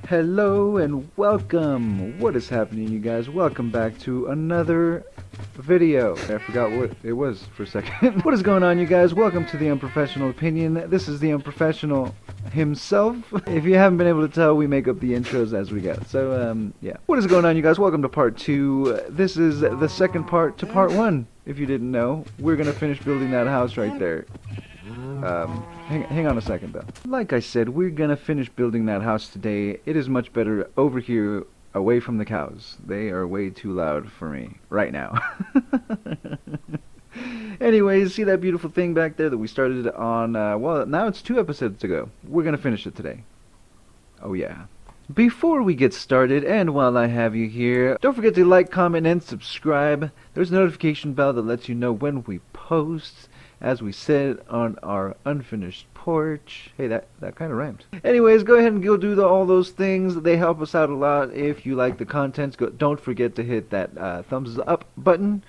Hello and welcome. What is happening, you guys? Welcome back to another video. I forgot what it was for a second. What is going on, you guys? Welcome to the Unprofessional Opinion. This is the Unprofessional himself. If you haven't been able to tell, we make up the intros as we go. So, yeah. What is going on, you guys? Welcome to part 2. This is the second part to part 1. If you didn't know, we're gonna finish building that house right there. Hang on a second though. Like I said, we're gonna finish building that house today. It is much better over here, away from the cows. They are way too loud for me right now. Anyways, see that beautiful thing back there that we started on, well, now it's 2 episodes ago. We're gonna finish it today. Oh yeah. Before we get started, and while I have you here, don't forget to like, comment, and subscribe. There's a notification bell that lets you know when we post. As we sit on our unfinished porch. Hey, that kind of rhymed. Anyways, go ahead and go do all those things. They help us out a lot. If you like the content, don't forget to hit that thumbs up button.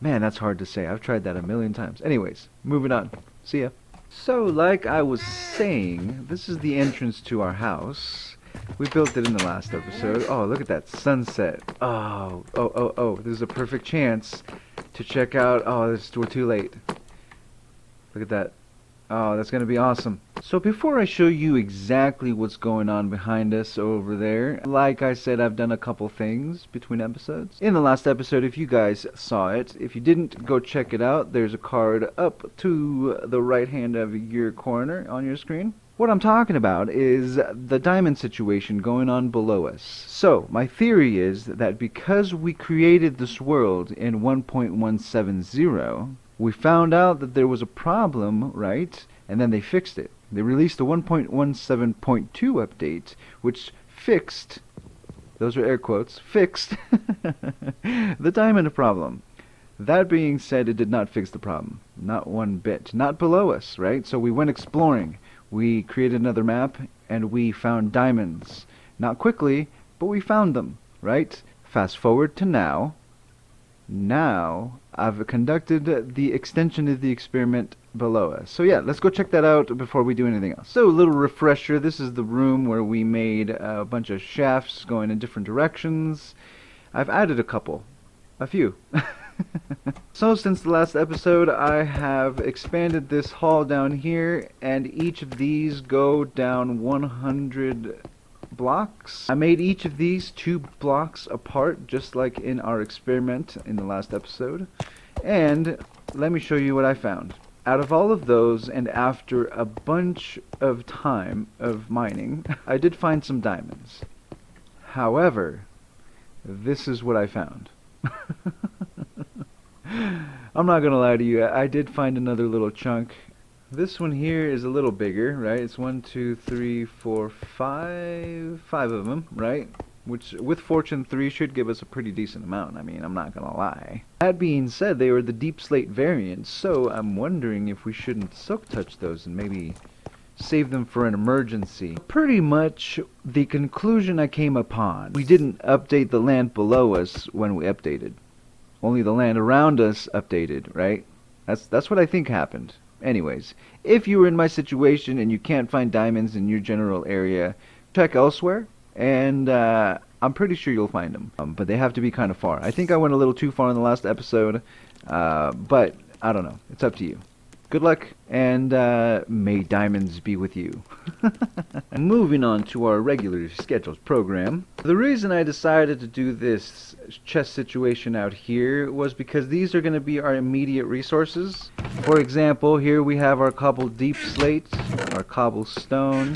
Man, that's hard to say. I've tried that a million times. Anyways, moving on. See ya. So, like I was saying, this is the entrance to our house. We built it in the last episode. Oh, look at that sunset. Oh. This is a perfect chance to check out. Oh, we're too late. Look at that. Oh, that's going to be awesome. So before I show you exactly what's going on behind us over there, like I said, I've done a couple things between episodes. In the last episode, if you guys saw it, if you didn't, go check it out. There's a card up to the right hand of your corner on your screen. What I'm talking about is the diamond situation going on below us. So, my theory is that because we created this world in 1.170, we found out that there was a problem, right? And then they fixed it. They released a 1.17.2 update, which fixed, those are air quotes, fixed the diamond problem. That being said, it did not fix the problem. Not one bit. Not below us, right? So we went exploring. We created another map, and we found diamonds. Not quickly, but we found them, right? Fast forward to now. Now, I've conducted the extension of the experiment below us. So yeah, let's go check that out before we do anything else. So, a little refresher, this is the room where we made a bunch of shafts going in different directions. I've added a few. So, since the last episode, I have expanded this hall down here, and each of these go down 100 blocks. I made each of these 2 blocks apart, just like in our experiment in the last episode. And let me show you what I found. Out of all of those, and after a bunch of time of mining, I did find some diamonds. However, this is what I found. I'm not gonna lie to you, I did find another little chunk. This one here is a little bigger, right? It's 1, 2, 3, 4, 5 of them, right? Which, with Fortune 3, should give us a pretty decent amount. I mean, I'm not gonna lie. That being said, they were the deep slate variants, so I'm wondering if we shouldn't silk touch those and maybe save them for an emergency. Pretty much the conclusion I came upon. We didn't update the land below us when we updated. Only the land around us updated, right? That's what I think happened. Anyways, if you were in my situation and you can't find diamonds in your general area, check elsewhere, and I'm pretty sure you'll find them. But they have to be kind of far. I think I went a little too far in the last episode, but I don't know. It's up to you. Good luck, and may diamonds be with you. Moving on to our regularly scheduled program. The reason I decided to do this chest situation out here was because these are going to be our immediate resources. For example, here we have our cobbled deep slate, our cobblestone,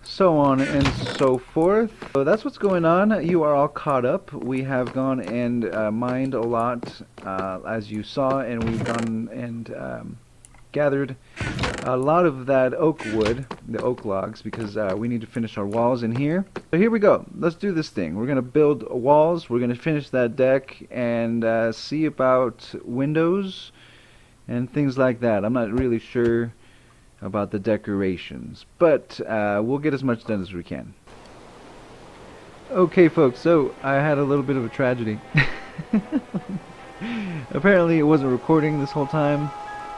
so on and so forth. So that's what's going on. You are all caught up. We have gone and mined a lot, as you saw, and we've gone and gathered a lot of that oak wood, the oak logs, because we need to finish our walls in here. So here we go. Let's do this thing. We're going to build walls. We're going to finish that deck and see about windows and things like that. I'm not really sure about the decorations, but we'll get as much done as we can. Okay, folks, so I had a little bit of a tragedy. Apparently it wasn't recording this whole time.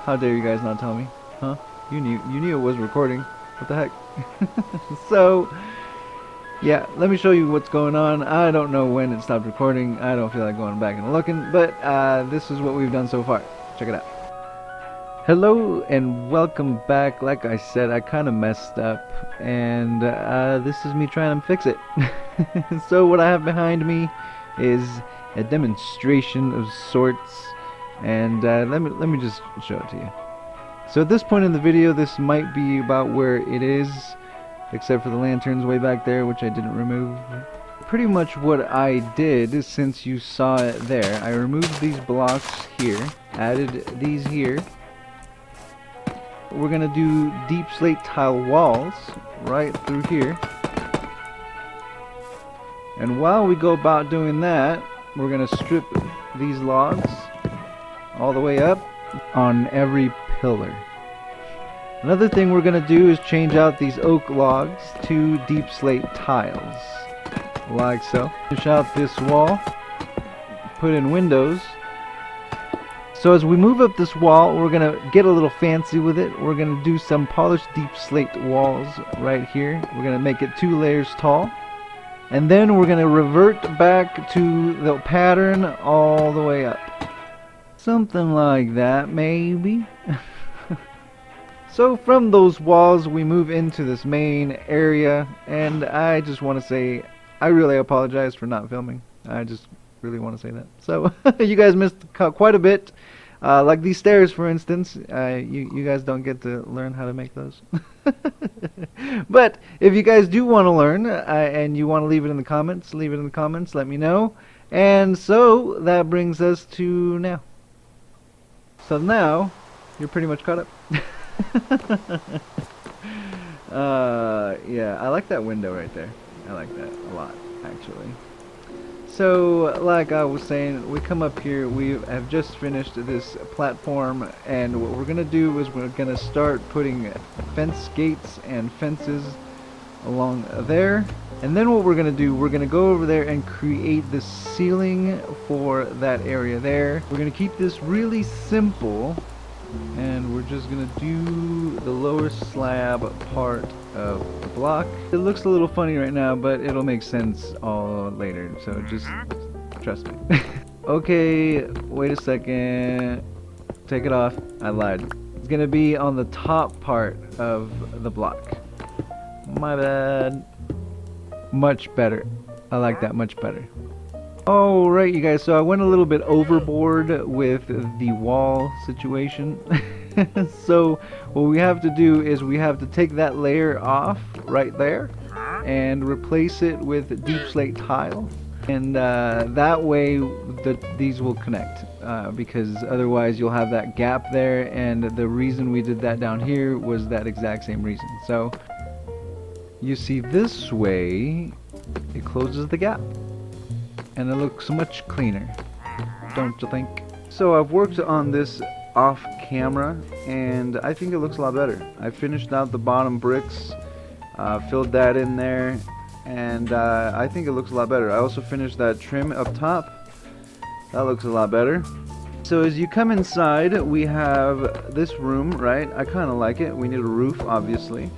How dare you guys not tell me? Huh? You knew it wasn't recording. What the heck? So Yeah, let me show you what's going on. I don't know when it stopped recording. I don't feel like going back and looking, but this is what we've done so far. Check it out. Hello and welcome back. Like I said, I kind of messed up, and this is me trying to fix it. So what I have behind me is a demonstration of sorts, and let me just show it to you. So at this point in the video, this might be about where it is, except for the lanterns way back there, which I didn't remove. Pretty much what I did, since you saw it there, I removed these blocks here, added these here. We're gonna do deep slate tile walls right through here. And while we go about doing that, we're gonna strip these logs all the way up on every pillar. Another thing we're gonna do is change out these oak logs to deep slate tiles, like so. Finish out this wall, put in windows. So as we move up this wall, we're gonna get a little fancy with it. We're gonna do some polished deep slate walls right here. We're gonna make it 2 layers tall. And then we're gonna revert back to the pattern all the way up. Something like that, maybe. So from those walls, we move into this main area, and I just want to say, I really apologize for not filming. I just really want to say that. So you guys missed quite a bit. Like these stairs, for instance, you guys don't get to learn how to make those. But if you guys do want to learn, and you want to leave it in the comments, leave it in the comments, let me know. And so that brings us to now. So now, you're pretty much caught up. Yeah, I like that window right there. I like that a lot, actually. So, like I was saying, we come up here, we have just finished this platform, and what we're gonna do is we're gonna start putting fence gates and fences along there. And then what we're gonna do, we're gonna go over there and create the ceiling for that area there. We're gonna keep this really simple, and we're just gonna do the lower slab part of the block. It looks a little funny right now, but it'll make sense all later, so just trust me. Okay, wait a second. Take it off. I lied. It's gonna be on the top part of the block. My bad. Much better. I like that much better. Alright, you guys, so I went a little bit overboard with the wall situation. So what we have to do is we have to take that layer off right there and replace it with deep slate tile, and that way these will connect, because otherwise you'll have that gap there, and the reason we did that down here was that exact same reason. So you see, this way it closes the gap and it looks much cleaner, don't you think? So I've worked on this off camera, and I think it looks a lot better. I finished out the bottom bricks, filled that in there, and I think it looks a lot better. I also finished that trim up top. That looks a lot better. So as you come inside, we have this room, right? I kind of like it. We need a roof, obviously.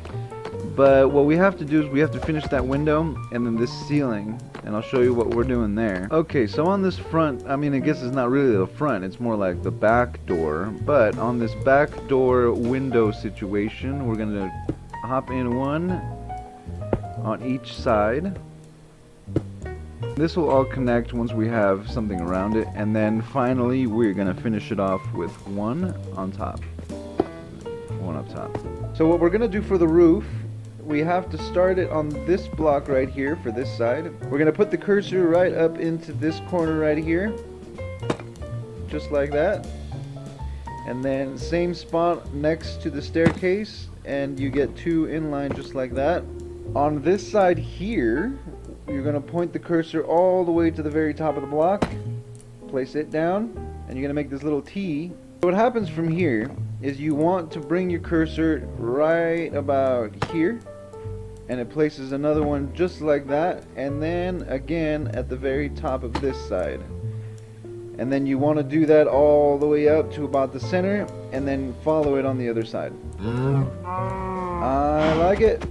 But what we have to do is we have to finish that window and then this ceiling, and I'll show you what we're doing there. Okay, so on this front, I mean, I guess it's not really the front, it's more like the back door, but on this back door window situation, we're gonna hop in one on each side. This will all connect once we have something around it, and then finally we're gonna finish it off with one on top. One up top. So what we're gonna do for the roof, we have to start it on this block right here for this side. We're gonna put the cursor right up into this corner right here, just like that, and then same spot next to the staircase, and you get 2 in line just like that. On this side here, you're gonna point the cursor all the way to the very top of the block, place it down, and you're gonna make this little T. So what happens from here is you want to bring your cursor right about here, and it places another one just like that, and then again at the very top of this side. And then you want to do that all the way up to about the center, and then follow it on the other side. I like it.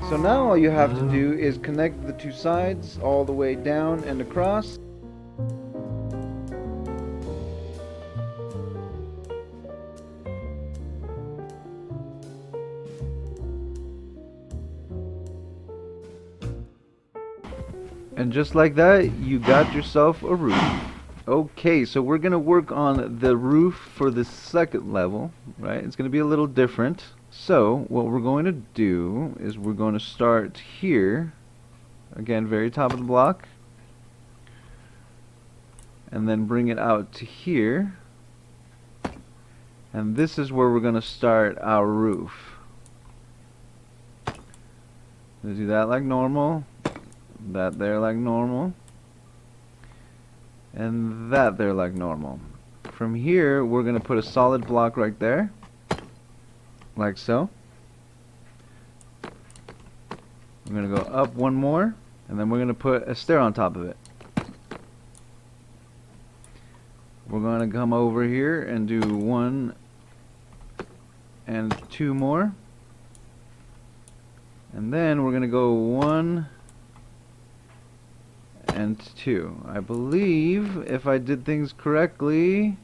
So now all you have to do is connect the two sides all the way down and across. And just like that, you got yourself a roof. Okay, so we're gonna work on the roof for the second level, right? It's gonna be a little different. So what we're going to do is we're going to start here, again, very top of the block, and then bring it out to here, and this is where we're going to start our roof. We'll do that like normal, that there like normal, and that there like normal. From here we're going to put a solid block right there, like so. We're going to go up one more, and then we're going to put a stair on top of it. We're going to come over here and do 1 and 2 more. And then we're going to go 1 and 2. I believe, if I did things correctly,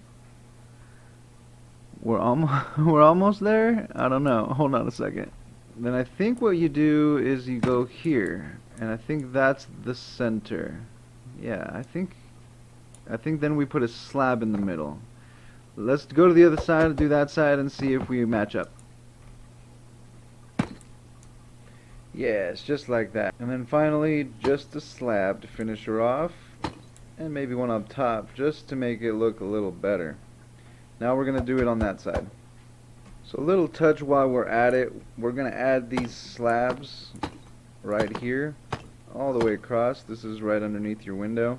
we're almost there? I don't know. Hold on a second. Then I think what you do is you go here, and I think that's the center. Yeah, I think then we put a slab in the middle. Let's go to the other side and do that side and see if we match up. Yes, just like that. And then finally, just a slab to finish her off, and maybe one up top just to make it look a little better. Now we're going to do it on that side. So a little touch while we're at it, we're going to add these slabs right here, all the way across. This is right underneath your window.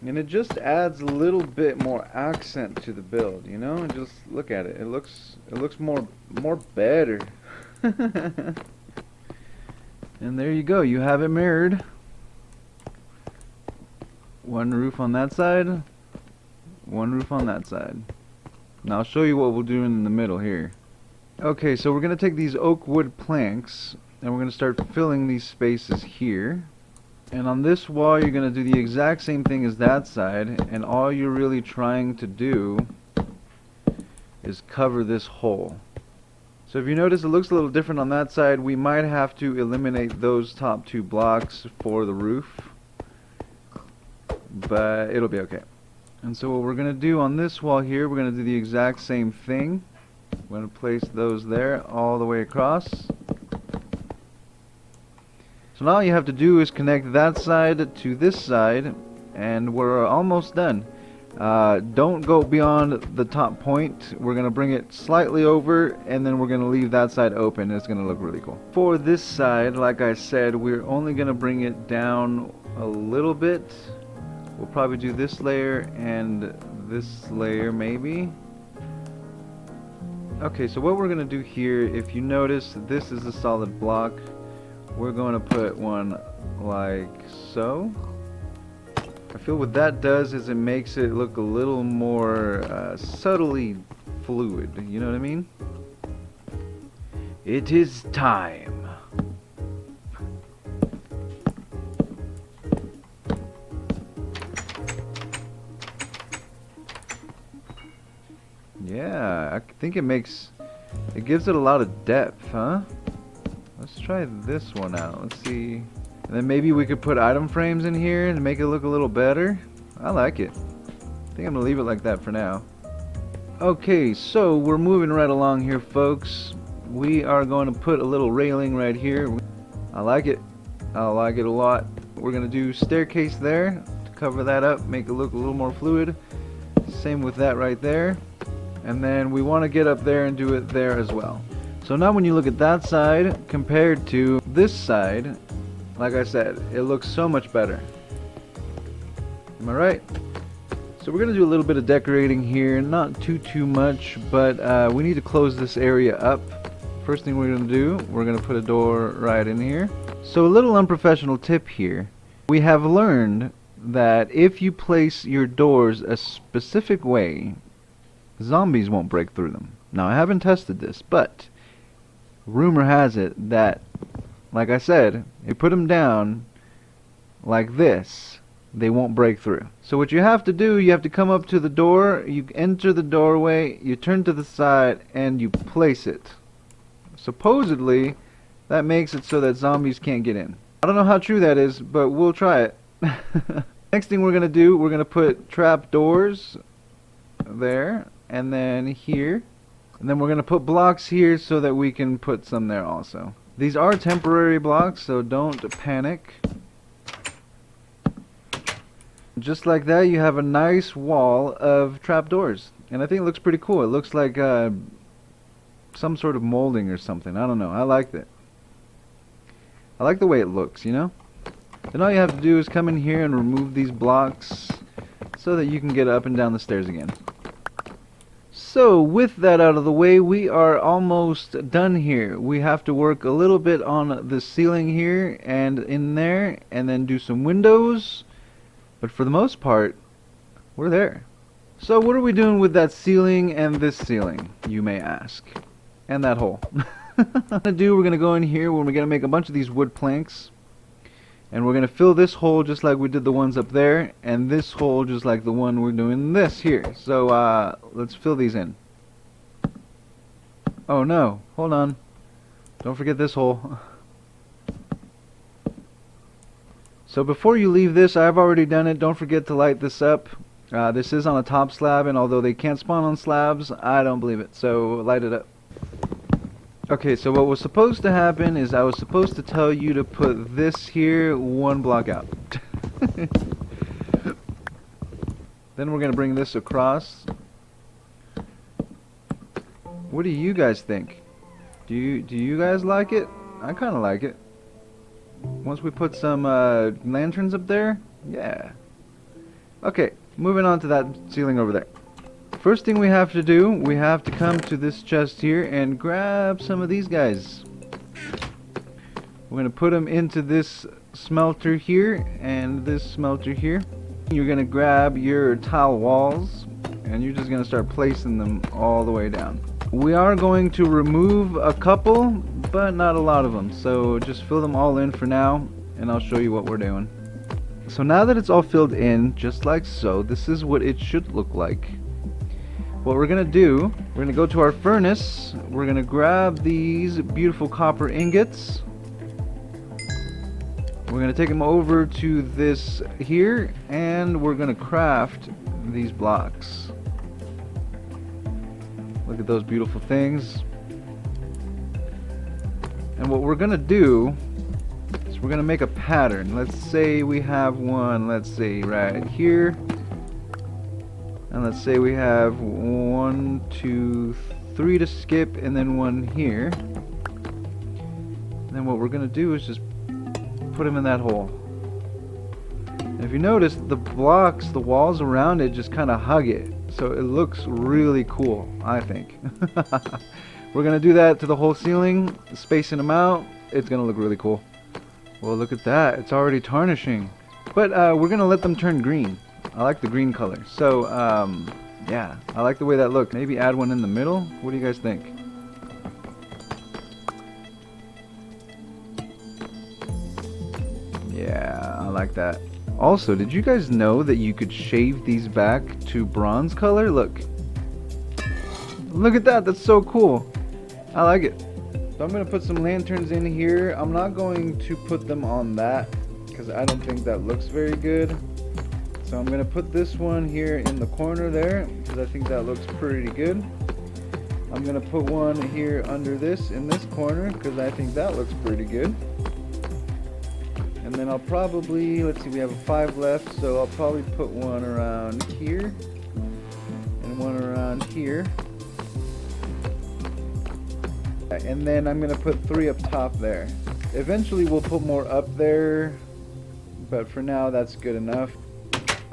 And it just adds a little bit more accent to the build, you know? And just look at it. It looks more better. And there you go. You have it mirrored. One roof on that side, one roof on that side. Now I'll show you what we'll do in the middle here. Okay, so we're going to take these oak wood planks and we're going to start filling these spaces here. And on this wall you're going to do the exact same thing as that side, and all you're really trying to do is cover this hole. So if you notice, it looks a little different on that side. We might have to eliminate those top 2 blocks for the roof, but it'll be okay. And so what we're going to do on this wall here, we're going to do the exact same thing. We're going to place those there all the way across. So now all you have to do is connect that side to this side, and we're almost done. Don't go beyond the top point. We're going to bring it slightly over, and then we're going to leave that side open. It's going to look really cool. For this side, like I said, we're only going to bring it down a little bit. We'll probably do this layer and this layer maybe. Okay, so what we're going to do here, if you notice, this is a solid block. We're going to put one like so. I feel what that does is it makes it look a little more subtly fluid, you know what I mean? It is time. Yeah, I think it gives it a lot of depth, huh? Let's try this one out. Let's see. And then maybe we could put item frames in here and make it look a little better. I like it. I think I'm gonna leave it like that for now. Okay, so we're moving right along here, folks. We are going to put a little railing right here. I like it. I like it a lot. We're gonna do staircase there to cover that up, make it look a little more fluid. Same with that right there. And then we want to get up there and do it there as well. So now when you look at that side compared to this side, like I said, it looks so much better. Am I right? So we're going to do a little bit of decorating here, not too much, but we need to close this area up. First thing we're going to do, we're going to put a door right in here. So a little unprofessional tip here. We have learned that if you place your doors a specific way, zombies won't break through them. Now I haven't tested this, but rumor has it that, like I said, if you put them down like this, they won't break through. So what you have to do, you have to come up to the door, you enter the doorway, you turn to the side, and you place it. Supposedly, that makes it so that zombies can't get in. I don't know how true that is, but we'll try it. Next thing we're going to do, we're going to put trap doors there, and then here. And then we're going to put blocks here so that we can put some there also. These are temporary blocks, so don't panic. Just like that, you have a nice wall of trapdoors, and I think it looks pretty cool. It looks like some sort of molding or something. I don't know. I liked it. I like the way it looks, you know? Then all you have to do is come in here and remove these blocks so that you can get up and down the stairs again. So with that out of the way, we are almost done here. We have to work a little bit on the ceiling here and in there, and then do some windows. But for the most part, we're there. So what are we doing with that ceiling and this ceiling, you may ask? And that hole. We're going to go in here when we're going to make a bunch of these wood planks. And we're going to fill this hole just like we did the ones up there. And this hole just like the one we're doing this here. So let's fill these in. Oh no, hold on. Don't forget this hole. So before you leave this, I've already done it. Don't forget to light this up. This is on a top slab, and although they can't spawn on slabs, I don't believe it. So light it up. Okay, so what was supposed to happen is I was supposed to tell you to put this here one block out. Then we're going to bring this across. What do you guys think? Do you guys like it? I kind of like it. Once we put some lanterns up there, yeah. Okay, moving on to that ceiling over there. First thing we have to do, we have to come to this chest here and grab some of these guys. We're going to put them into this smelter here and this smelter here. You're going to grab your tile walls and you're just going to start placing them all the way down. We are going to remove a couple, but not a lot of them. So just fill them all in for now, and I'll show you what we're doing. So now that it's all filled in, just like so, this is what it should look like. What we're going to do, we're going to go to our furnace. We're going to grab these beautiful copper ingots. We're going to take them over to this here, and we're going to craft these blocks. Look at those beautiful things. And what we're going to do is we're going to make a pattern. Let's say we have one, let's say right here. And let's say we have 1, 2, 3 to skip, and then one here. And then what we're going to do is just put them in that hole. And if you notice, the blocks, the walls around it just kind of hug it. So it looks really cool, I think. We're going to do that to the whole ceiling, spacing them out. It's going to look really cool. Well, look at that. It's already tarnishing. But we're going to let them turn green. I like the green color. So, yeah, I like the way that looks. Maybe add one in the middle. What do you guys think? Yeah, I like that. Also, did you guys know that you could shave these back to bronze color? Look. Look at that. That's so cool. I like it. So I'm going to put some lanterns in here. I'm not going to put them on that because I don't think that looks very good. So I'm going to put this one here in the corner there because I think that looks pretty good. I'm going to put one here under this in this corner because I think that looks pretty good. And then I'll probably, let's see, we have 5 left, so I'll probably put one around here and one around here. And then I'm going to put 3 up top there. Eventually we'll put more up there, but for now that's good enough.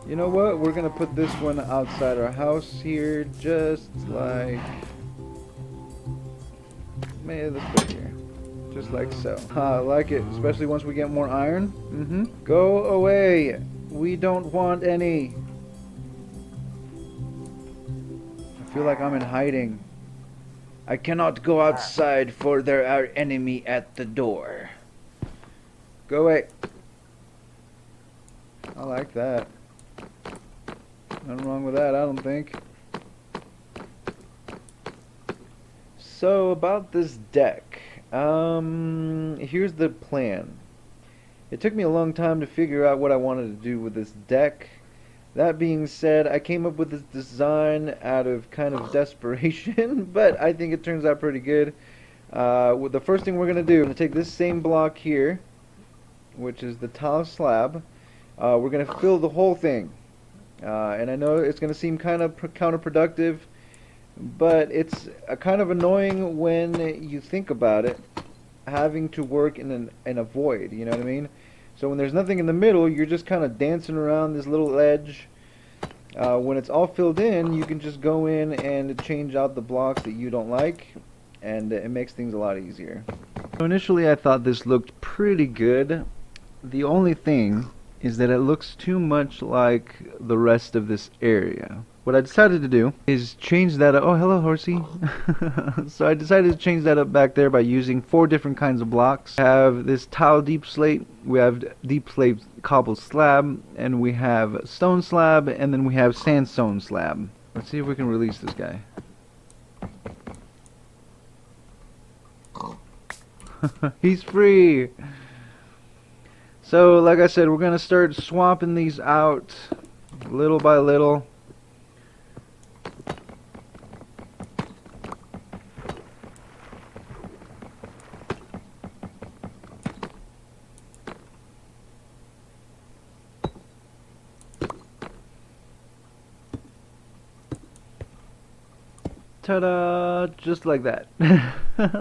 You know what? We're going to put this one outside our house here, just like, maybe let's put it here. Just like so. I like it, especially once we get more iron. Go away. We don't want any. I feel like I'm in hiding. I cannot go outside, for there are enemy at the door. Go away. I like that. Nothing wrong with that, I don't think. So, about this deck. Here's the plan. It took me a long time to figure out what I wanted to do with this deck. That being said, I came up with this design out of kind of desperation, but I think it turns out pretty good. The first thing we're going to do, we're going to take this same block here, which is the tile slab. We're going to fill the whole thing. And I know it's going to seem kind of counterproductive, but it's kind of annoying when you think about it, having to work in a void, you know what I mean? So when there's nothing in the middle, you're just kind of dancing around this little edge. When it's all filled in, you can just go in and change out the blocks that you don't like, and it makes things a lot easier. So initially I thought this looked pretty good. The only thing is that it looks too much like the rest of this area. What I decided to do is change that up. Oh, hello, horsey. So I decided to change that up back there by using 4 different kinds of blocks. We have this tile deep slate, we have deep slate cobble slab, and we have stone slab, and then we have sandstone slab. Let's see if we can release this guy. He's free! So, like I said, we're going to start swapping these out little by little. Ta-da! Just like that.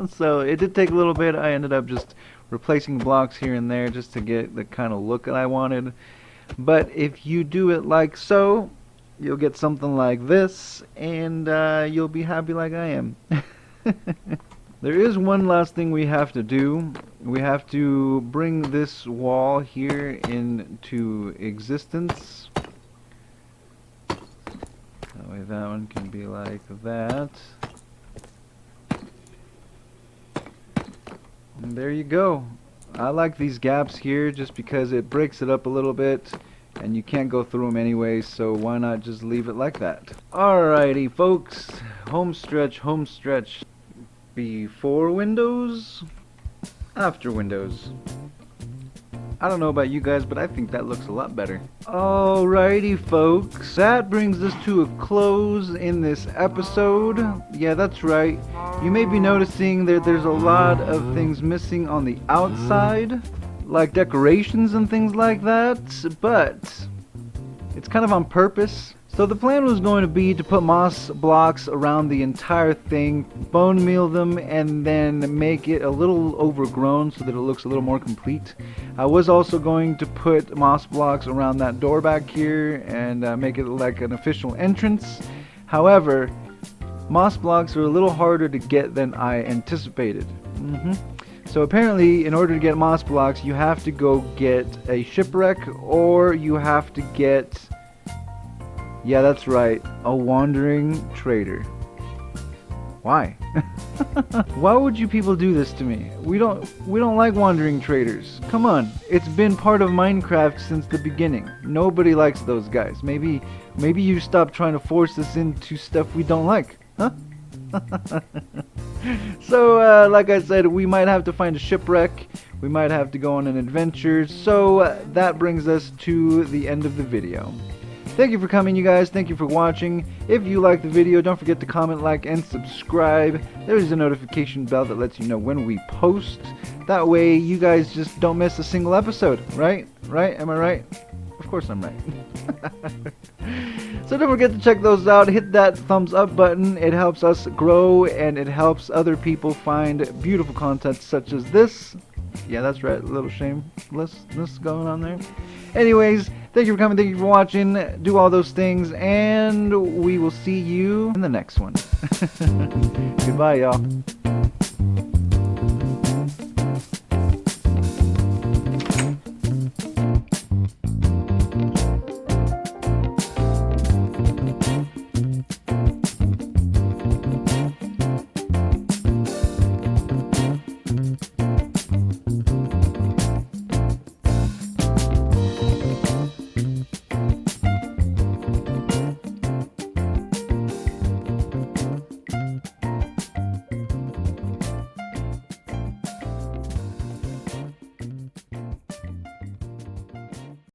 So it did take a little bit. I ended up just replacing blocks here and there just to get the kind of look that I wanted. But if you do it like so, you'll get something like this, and you'll be happy like I am. There is one last thing we have to do. We have to bring this wall here into existence. That way that one can be like that. And there you go. I like these gaps here just because it breaks it up a little bit and you can't go through them anyway, so why not just leave it like that? Alrighty folks, home stretch, home stretch. Before windows, after windows. I don't know about you guys, but I think that looks a lot better. Alrighty folks, that brings us to a close in this episode. Yeah, that's right. You may be noticing that there's a lot of things missing on the outside, like decorations and things like that, but it's kind of on purpose. So the plan was going to be to put moss blocks around the entire thing, bone meal them, and then make it a little overgrown so that it looks a little more complete. I was also going to put moss blocks around that door back here and make it like an official entrance. However, moss blocks are a little harder to get than I anticipated. So apparently, in order to get moss blocks, you have to go get a shipwreck, or you have to get... yeah, that's right, a wandering trader. Why? Why would you people do this to me? We don't like wandering traders. Come on, it's been part of Minecraft since the beginning. Nobody likes those guys. Maybe you stop trying to force us into stuff we don't like, huh? So, like I said, we might have to find a shipwreck. We might have to go on an adventure. So, that brings us to the end of the video. Thank you for coming, you guys. Thank you for watching. If you like the video, don't forget to comment, like, and subscribe. There's a notification bell that lets you know when we post. That way, you guys just don't miss a single episode, right? Right? Am I right? Of course I'm right. So don't forget to check those out. Hit that thumbs up button. It helps us grow, and it helps other people find beautiful content such as this. Yeah, that's right. A little shamelessness going on there. Anyways, thank you for coming. Thank you for watching. Do all those things, and we will see you in the next one. Goodbye, y'all.